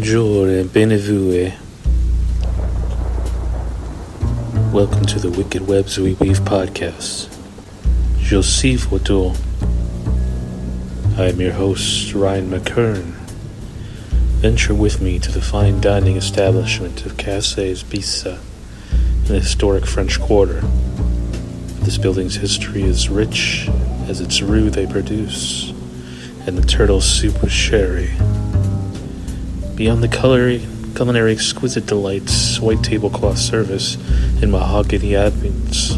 Bonjour and benevue. Welcome to the Wicked Webs We Weave podcast. Je suis votre. I am your host, Ryan Mckern. Venture with me to the fine dining establishment of Sbisa in the historic French Quarter. This building's history is rich as its roux they produce, and the turtle soup with sherry. Beyond the culinary exquisite delights, white tablecloth service, and mahogany ambience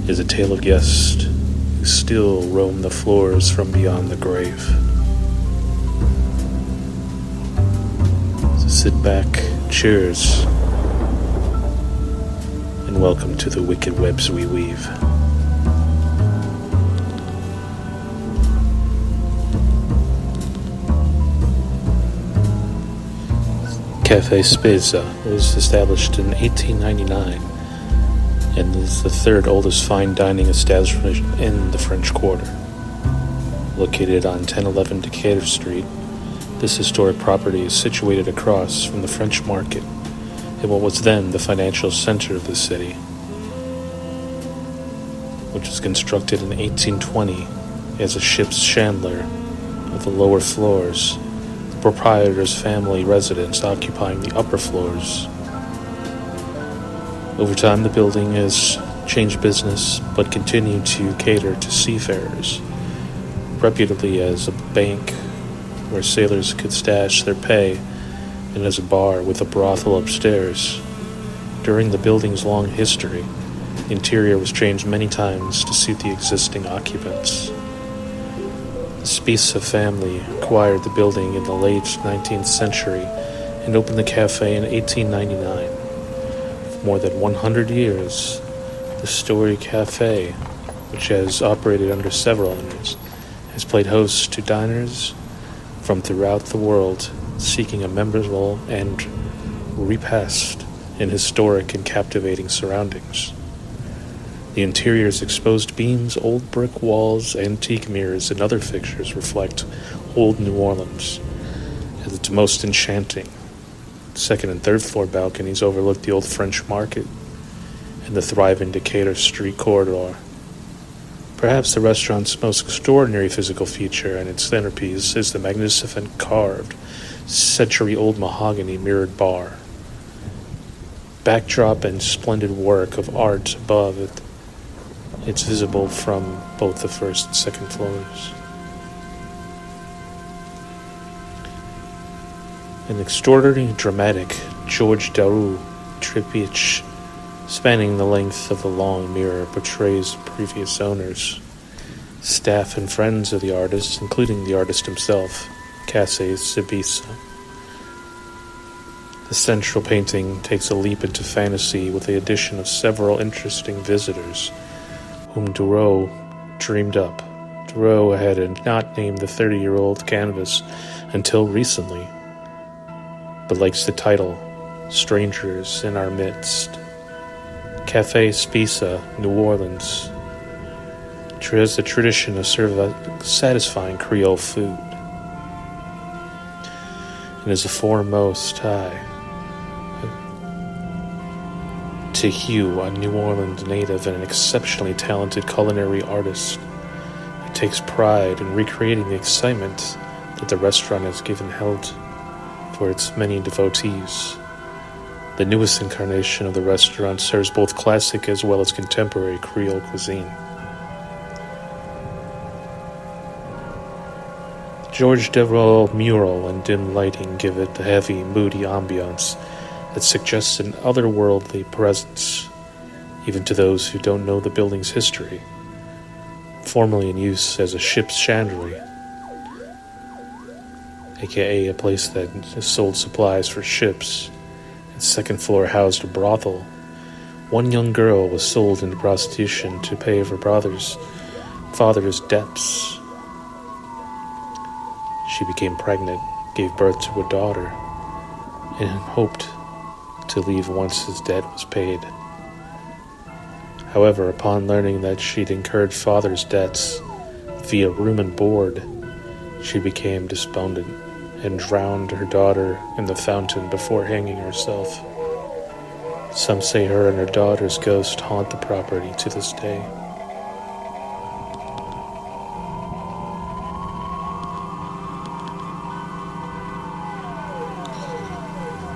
is a tale of guests who still roam the floors from beyond the grave. So sit back, cheers, and welcome to the Wicked Webs We Weave. Cafe Sbisa was established in 1899 and is the third oldest fine dining establishment in the French Quarter. Located on 1011 Decatur Street, this historic property is situated across from the French Market in what was then the financial center of the city, which was constructed in 1820 as a ship's chandler of the lower floors, proprietor's family residence occupying the upper floors. Over time, the building has changed business, but continued to cater to seafarers, reputably as a bank where sailors could stash their pay, and as a bar with a brothel upstairs. During the building's long history, the interior was changed many times to suit the existing occupants. The Sbisa family acquired the building in the late 19th century and opened the cafe in 1899. For more than 100 years, the storied cafe, which has operated under several owners, has played host to diners from throughout the world seeking a memorable and repast in historic and captivating surroundings. The interior's exposed beams, old brick walls, antique mirrors, and other fixtures reflect old New Orleans at its most enchanting. Second and third floor balconies overlook the old French Market and the thriving Decatur Street corridor. Perhaps the restaurant's most extraordinary physical feature and its centerpiece is the magnificent carved, century-old mahogany mirrored bar. Backdrop and splendid work of art above it. It's visible from both the first and second floors. An extraordinarily dramatic George Daru triptych spanning the length of the long mirror portrays previous owners, staff, and friends of the artist, including the artist himself, Cafe Sbisa. The central painting takes a leap into fantasy with the addition of several interesting visitors whom Drouot dreamed up. Drouot had not named the 30-year-old canvas until recently, but likes the title, Strangers in Our Midst. Cafe Sbisa, New Orleans, has the tradition of serving satisfying Creole food, and is the foremost to Hugh, a New Orleans native and an exceptionally talented culinary artist who takes pride in recreating the excitement that the restaurant has given held for its many devotees. The newest incarnation of the restaurant serves both classic as well as contemporary Creole cuisine. The George Devereux mural and dim lighting give it the heavy, moody ambiance that suggests an otherworldly presence, even to those who don't know the building's history. Formerly in use as a ship's chandlery, aka a place that sold supplies for ships, its second floor housed a brothel. One young girl was sold into prostitution to pay her father's debts. She became pregnant, gave birth to a daughter, and hoped to leave once his debt was paid. However, upon learning that she'd incurred father's debts via room and board, she became despondent and drowned her daughter in the fountain before hanging herself. Some say her and her daughter's ghost haunt the property to this day.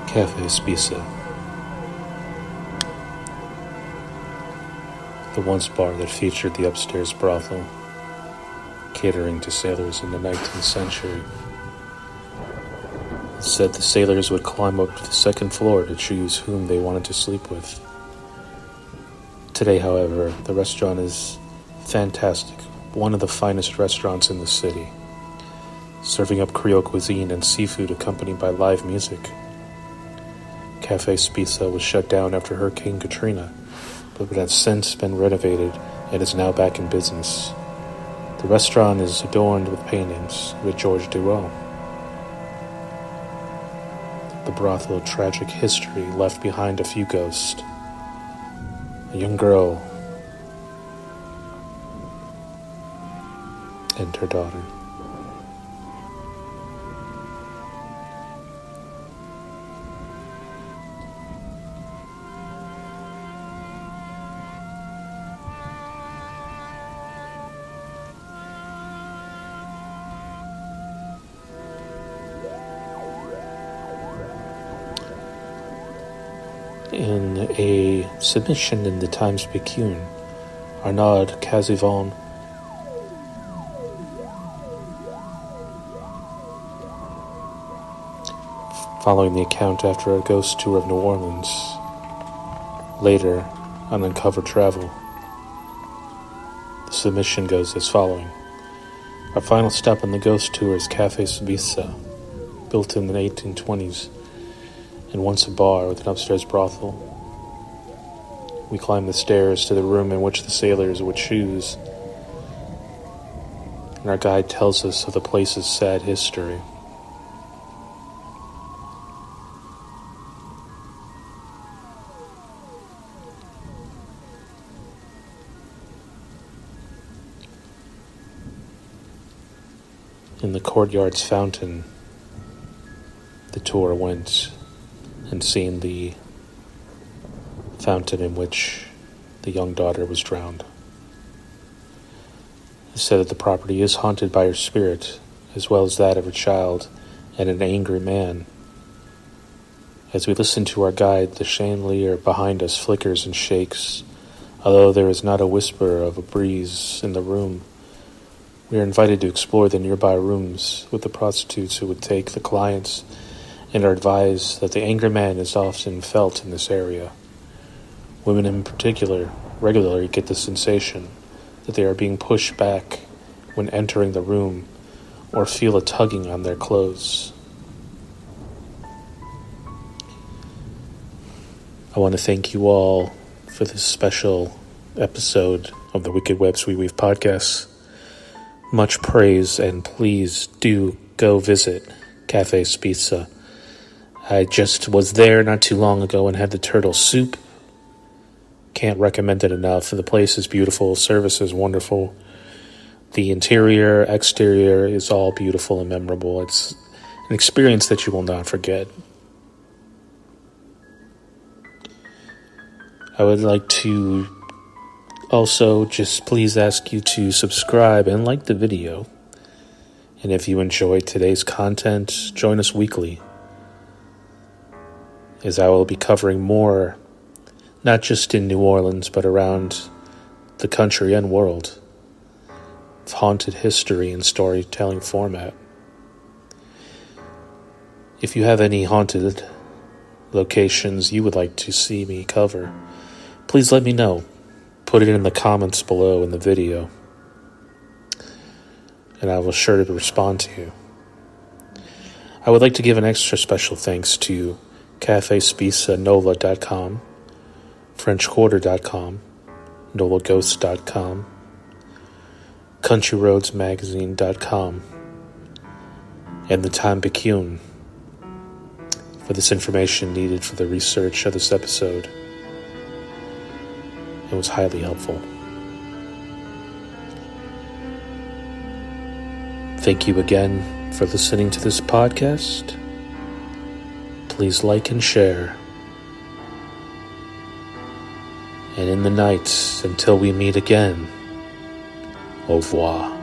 Cafe Sbisa, the once bar that featured the upstairs brothel, catering to sailors in the 19th century. It said the sailors would climb up to the second floor to choose whom they wanted to sleep with. Today, however, the restaurant is fantastic, one of the finest restaurants in the city, serving up Creole cuisine and seafood accompanied by live music. Cafe Sbisa was shut down after Hurricane Katrina, but has since been renovated and is now back in business. The restaurant is adorned with paintings with George Dureau. The brothel tragic history left behind a few ghosts. A young girl and her daughter. In a submission in the Times-Picayune, Arnaud Casivon following the account after a ghost tour of New Orleans, later on Uncovered Travel. The submission goes as following. Our final stop on the ghost tour is Cafe Sbisa, built in the 1820s, and once a bar with an upstairs brothel. We climb the stairs to the room in which the sailors would choose, and our guide tells us of the place's sad history. In the courtyard's fountain, the tour went and seen the fountain in which the young daughter was drowned. It said that the property is haunted by her spirit, as well as that of her child and an angry man. As we listen to our guide, the chandelier behind us flickers and shakes, although there is not a whisper of a breeze in the room. We are invited to explore the nearby rooms with the prostitutes who would take the clients, and are advised that the angry man is often felt in this area. Women in particular regularly get the sensation that they are being pushed back when entering the room or feel a tugging on their clothes. I want to thank you all for this special episode of the Wicked Webs We Weave podcast. Much praise, and please do go visit Cafe Sbisa. I just was there not too long ago and had the turtle soup. Can't recommend it enough. The place is beautiful. Service is wonderful. The interior, exterior is all beautiful and memorable. It's an experience that you will not forget. I would like to also just please ask you to subscribe and like the video. And if you enjoyed today's content, join us weekly, as I will be covering more, not just in New Orleans, but around the country and world, of haunted history and storytelling format. If you have any haunted locations you would like to see me cover, please let me know. Put it in the comments below in the video, and I will sure to respond to you. I would like to give an extra special thanks to CafeSbisa.nola.com, FrenchQuarter.com, NolaGhost.com, CountryRoadsMagazine.com, and the Time-Picayune for this information needed for the research of this episode. It was highly helpful. Thank you again. for listening to this podcast. Please like and share. And in the night, until we meet again, au revoir.